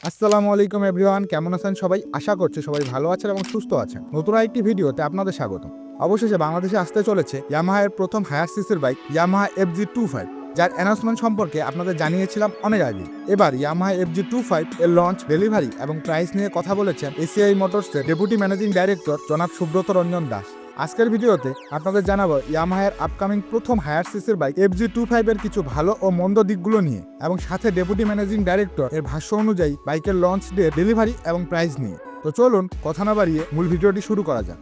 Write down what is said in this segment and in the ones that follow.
আসসালামু আলাইকুম এভরিওয়ান, কেমন আছেন সবাই? আশা করছি সবাই ভালো আছেন এবং সুস্থ আছেন। নতুন একটি ভিডিওতে আপনাদের স্বাগতম। অবশেষে বাংলাদেশে আসতে চলেছে ইয়ামাহা এর প্রথম হায়ার সিসির বাইক ইয়ামাহা FG25, যার অ্যানাউন্সমেন্ট সম্পর্কে আপনাদের জানিয়েছিলাম অনেক আগে। এবার ইয়ামাহা FG25 এর লঞ্চ, ডেলিভারি এবং প্রাইস নিয়ে কথা বলেছেন এসিআই মোটরসের ডেপুটি ম্যানেজিং ডাইরেক্টর জনাব সুব্রত রঞ্জন দাস। আজকের ভিডিওতে আপনাদের জানাবো ইয়ামাহার আপকামিং প্রথম হায়ার সিসির বাইক FG25 এর কিছু ভালো ও মন্দ দিকগুলো নিয়ে, এবং সাথে ডেপুটি ম্যানেজিং ডাইরেক্টর এর ভাষ্য অনুযায়ী বাইকের লঞ্চ ডে, ডেলিভারি এবং প্রাইস নিয়ে। তো চলুন কথা না বাড়িয়ে মূল ভিডিওটি শুরু করা যাক।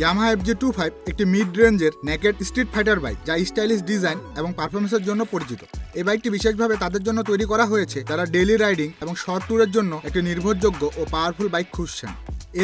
ইয়ামাহা FG25 একটি মিড রেঞ্জের নেকেড স্ট্রিট ফাইটার বাইক, যা স্টাইলিশ ডিজাইন এবং পারফরমেন্সের জন্য পরিচিত। এই বাইকটি বিশেষভাবে তাদের জন্য তৈরি করা হয়েছে যারা ডেইলি রাইডিং এবং শর্ট ট্যুরের জন্য একটি নির্ভরযোগ্য ও পাওয়ারফুল বাইক খুঁজছেন।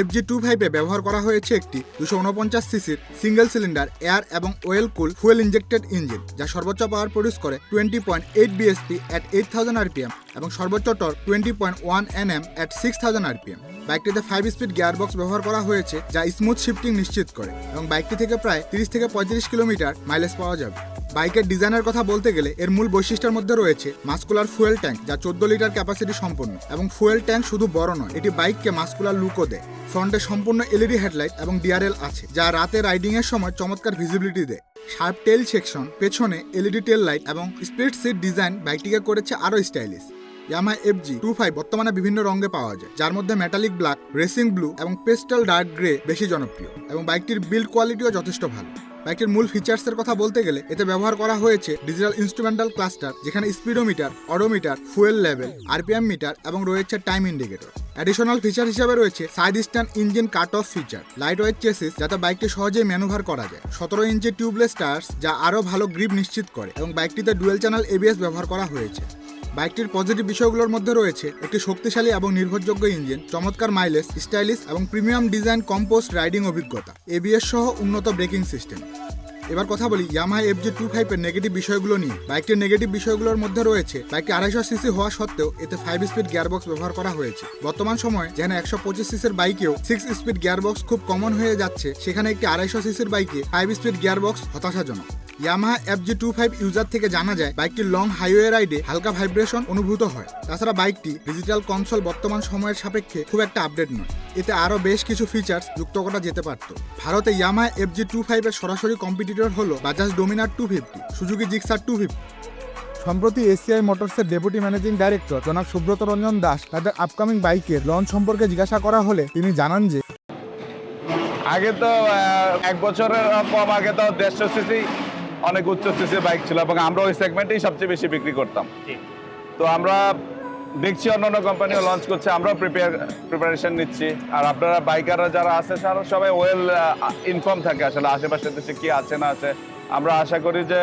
FG25 এ ব্যবহার করা হয়েছে একটি 249 সিসির সিঙ্গেল সিলিন্ডার এয়ার এবং ওয়েল কুল ফুয়েল ইনজেক্টেড ইঞ্জিন, যা সর্বোচ্চ পাওয়ার প্রডিউস করে 20.8 bhp at 8000 rpm এবং সর্বোচ্চ torque 20.1 Nm at 6000 rpm। বাইকটিতে 5 speed gearbox ব্যবহার করা হয়েছে, যা স্মুথ শিফটিং নিশ্চিত করে, এবং বাইকটি থেকে প্রায় 30 থেকে 35 কিলোমিটার মাইলেজ পাওয়া যাবে। বাইকের ডিজাইনের কথা বলতে গেলে এর মূল বৈশিষ্ট্যের মধ্যে রয়েছে মাস্কুলার ফুয়েল ট্যাঙ্ক, যা 14 লিটার ক্যাপাসিটি সম্পন্ন, এবং ফুয়েল ট্যাঙ্ক শুধু বড় নয়, এটি বাইককে মাস্কুলার লুকও দেয়। ফ্রন্টে সম্পূর্ণ এলইডি হেডলাইট এবং ডিআরএল আছে, যা রাতে রাইডিং এর সময় চমৎকার ভিজিবিলিটি দেয়। শার্প টেল সেকশন, পেছনে এলইডি টেল লাইট এবং স্প্লিট সিট ডিজাইন বাইকটিকে করেছে আরও স্টাইলিশ। ইয়ামাহা FG25 বর্তমানে বিভিন্ন রঙে পাওয়া যায়, যার মধ্যে মেটালিক ব্ল্যাক, রেসিং ব্লু এবং পেস্টাল ডার্ক গ্রে বেশি জনপ্রিয়, এবং বাইকটির বিল্ড কোয়ালিটিও যথেষ্ট ভালো। বাইকটির মূল ফিচার্সের কথা বলতে গেলে এতে ব্যবহার করা হয়েছে ডিজিটাল ইনস্ট্রুমেন্টাল ক্লাস্টার, যেখানে speedometer, odometer, fuel level, RPM meter এবং রয়েছে টাইম ইন্ডিকেটর। অ্যাডিশনাল ফিচার হিসেবে রয়েছে side stand engine cut off feature, light weight chassis যাতে বাইকটি সহজেই ম্যানুভার করা যায়, 17 ইঞ্চি টিউবলেস টায়ার্স যা আরও ভালো গ্রিপ নিশ্চিত করে, এবং বাইকটিতে ডুয়েল চ্যানেল ABS ব্যবহার করা হয়েছে। বাইকটির পজিটিভ বিষয়গুলোর মধ্যে রয়েছে একটি শক্তিশালী এবং নির্ভরযোগ্য ইঞ্জিন, চমৎকার মাইলেজ, স্টাইলিশ এবং প্রিমিয়াম ডিজাইন, কম্পোস্ট রাইডিং অভিজ্ঞতা, ABS সহ উন্নত ব্রেকিং সিস্টেম। এবার কথা বলি ইয়ামাহা FG25 এর নেগেটিভ বিষয়গুলো নিয়ে। বাইকটির নেগেটিভ বিষয়গুলোর মধ্যে রয়েছে বাইকটি 250 সিসি হওয়া সত্ত্বেও এতে 5 স্পিড গিয়ারবক্স ব্যবহার করা হয়েছে। বর্তমান সময়ে যেখানে 125 সিসির বাইকেও 6 স্পিড গিয়ারবক্স খুব কমন হয়ে যাচ্ছে, সেখানে একটি 250 সিসির বাইকে 5 স্পিড গিয়ারবক্স হতাশাজনক। ইয়ামাহা FG25 ইউজার থেকে জানা যায় বাইকটির লং হাইওয়ে রাইডে হালকা ভাইব্রেশন অনুভূত হয়। তাছাড়া বাইকটি ডিজিটাল কনসোল বর্তমান সময়ের সাপেক্ষে খুব একটা আপডেট নয়, এতে আরও বেশ কিছু ফিচার্স যুক্ত করা যেতে পারত। ভারতে ইয়ামাহা FG25 এর সরাসরি কম্পিটিটর হলো বাজাজ ডোমিনার 250, সুজুকি জিক্সার 250। সম্প্রতি এসিআই মোটরসের ডেপুটি ম্যানেজিং ডাইরেক্টর জনাব সুব্রত রঞ্জন দাস তাদের আপকামিং বাইকের লঞ্চ সম্পর্কে জিজ্ঞাসা করা হলে তিনি জানান যে আগে তো 1 বছরের কম আগে তো 150 সিসি অনেক উচ্চ সিসি বাইক ছিল, এবং আমরা ওই সেগমেন্টেই সবচেয়ে বেশি বিক্রি করতাম। তো আমরা দেখছি অন্যান্য কোম্পানিও লঞ্চ করছে, আমরাও প্রিপারেশন নিচ্ছি। আর আপনারা বাইকাররা যারা আছে তারা সবাই ওয়েল ইনফর্ম থাকে আসলে আশেপাশে দেশে কি আছে না আছে। আমরা আশা করি যে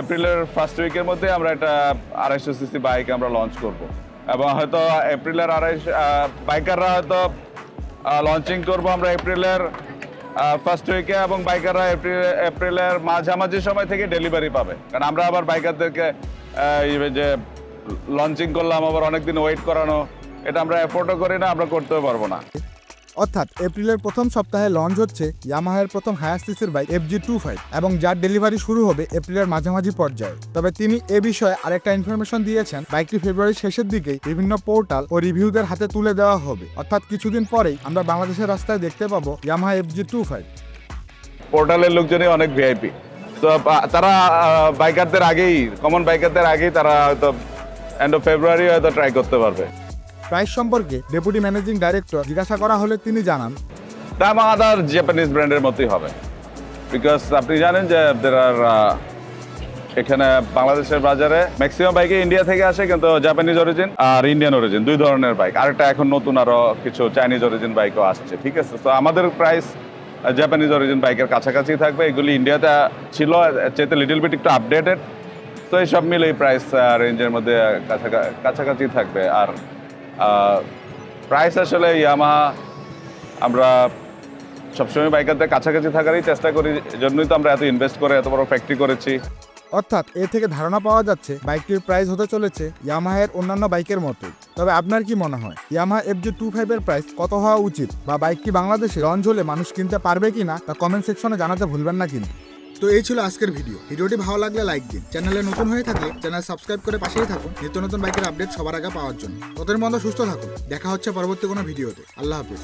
এপ্রিলের ফার্স্ট উইকের মধ্যে আমরা একটা 250 সিসি বাইক আমরা লঞ্চ করব, এবং হয়তো এপ্রিলের বাইকাররা হয়তো লঞ্চিং করবো আমরা এপ্রিলের ফার্স্ট উইকে, এবং বাইকাররা এপ্রিলের মাঝামাঝি সময় থেকে ডেলিভারি পাবে। কারণ আমরা আবার বাইকারদেরকে যে লঞ্চিং করলাম আবার অনেকদিন ওয়েট করানো, এটা আমরা এফোর্ডও করি না, আমরা করতেও পারবো না। অর্থাৎ এপ্রিলের প্রথম সপ্তাহে লঞ্চ হচ্ছে ইয়ামাহার প্রথম হায়ার সিসির বাইক FG25, এবং যার ডেলিভারি শুরু হবে এপ্রিলের মাঝামাঝি পর্যায়ে। তবে তিনি এ বিষয়ে আরেকটা ইনফরমেশন দিয়েছেন, বাইকটি ফেব্রুয়ারির শেষের দিকেই বিভিন্ন পোর্টাল ও রিভিউদের হাতে তুলে দেওয়া হবে, অর্থাৎ কিছুদিন পরেই আমরা বাংলাদেশের রাস্তায় দেখতে পাবো ইয়ামাহা FG25। পোর্টালের লোকজনই অনেক ভিআইপি, তো তারা বাইকারদের আগেই, কমন বাইকারদের আগেই তারা হয়তো এন্ড অফ ফেব্রুয়ারি হয়তো ট্রাই করতে পারবে। প্রাইস সম্পর্কে ডেপুটি ম্যানেজিং ডাইরেক্টর জিজ্ঞাসা করা হলে তিনি জানান, দাম আদার জাপানিজ ব্র্যান্ডের মতোই হবে, বিকজ আপনি জানেন যে এখানে বাংলাদেশের বাজারে ম্যাক্সিমাম বাইকে ইন্ডিয়া থেকে আসে, কিন্তু জাপানিজ অরিজিন আর ইন্ডিয়ান অরিজিন দুই ধরনের বাইক। আরেকটা এখন নতুন আরো কিছু চাইনিজ অরিজিন বাইকও আসছে, ঠিক আছে। তো আমাদের প্রাইস জাপানিজ অরিজিন বাইকের কাছাকাছি থাকবে। এগুলি ইন্ডিয়াতে ছিল, চেতে লিটল বিট একটু আপডেটেড, তো এই সব মিলে প্রাইস রেঞ্জের মধ্যে কাছাকাছি থাকবে। আর প্রাইস আসলে ইয়ামাহা আমরা সবসময় বাইকারদের কাছাকাছি থাকারই চেষ্টা করি, এজন্যই তো আমরা এত ইনভেস্ট করে এত বড় ফ্যাক্টরি করেছি। অর্থাৎ এ থেকে ধারণা পাওয়া যাচ্ছে বাইকটির প্রাইস হতে চলেছে ইয়ামাহার অন্যান্য বাইকের মতোই। তবে আপনার কি মনে হয় ইয়ামাহা FG25 এর প্রাইস কত হওয়া উচিত, বা বাইকটি বাংলাদেশে লঞ্চ হলে মানুষ কিনতে পারবে কিনা তা কমেন্ট সেকশনে জানাতে ভুলবেন না কিন্তু। তো এই ছিল আজকের ভিডিওটি ভালো লাগলে লাইক দিন, চ্যানেলে নতুন হয়ে থাকলে চ্যানেল সাবস্ক্রাইব করে পাশেই থাকুন নিত্য নতুন বাইকের আপডেট সবার আগে পাওয়ার জন্য। ততদিন পর্যন্ত সুস্থ থাকুন, দেখা হচ্ছে পরবর্তী কোনো ভিডিওতে। আল্লাহ হাফিজ।